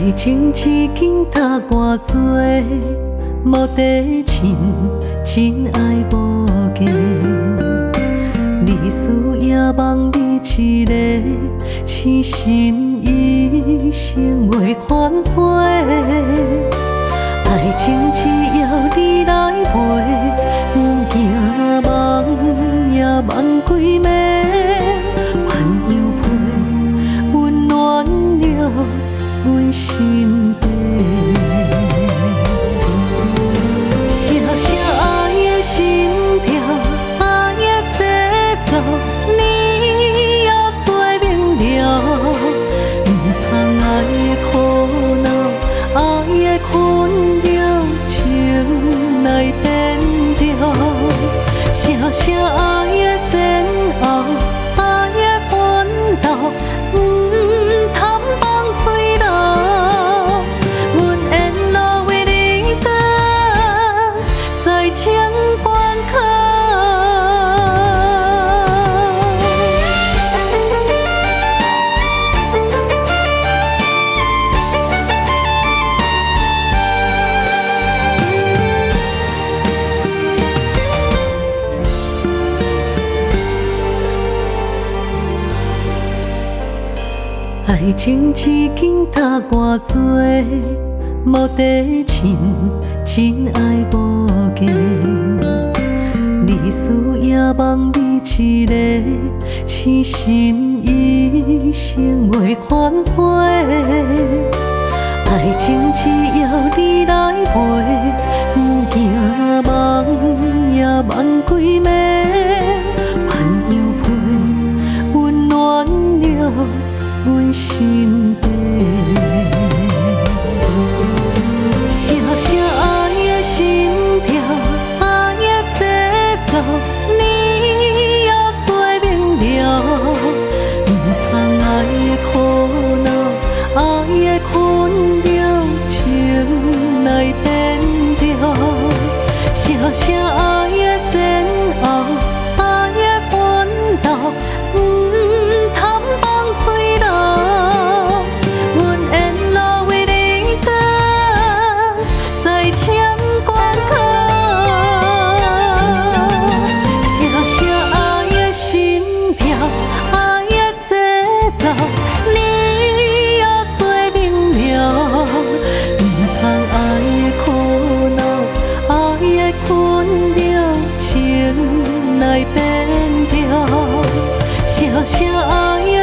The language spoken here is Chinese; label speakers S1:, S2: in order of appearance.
S1: 爱情只紧搭偌多，无地亲，真爱无价。你思也望你一个，痴心一生袂款花。爱情只要你来陪，不惊梦也梦几暝，鸳鸯被温暖了阮心底。声声爱的心跳，爱的节奏，你也做明了。不通爱的苦恼，爱的困扰，情来变调。声声爱的煎熬，爱的烦恼，不通放水流。阮沿路为你等，在情关口。爱情只紧搭偌多，无地亲，真爱无价。你思也望你一个，痴心一生袂款花。爱情只要你来陪，不惊梦也梦几暝，鸳鸯被温暖了阮心底。声声爱的心跳，爱的节奏，你也做明了。不通爱的苦恼，爱的困扰，情来变调。声声爱的煎熬，爱的烦恼，不通放水流。阮沿路为你等，在情关口。声声爱的心跳，爱的节奏，你也做明了。不通爱的苦恼，爱的困扰，情来变调。声声爱的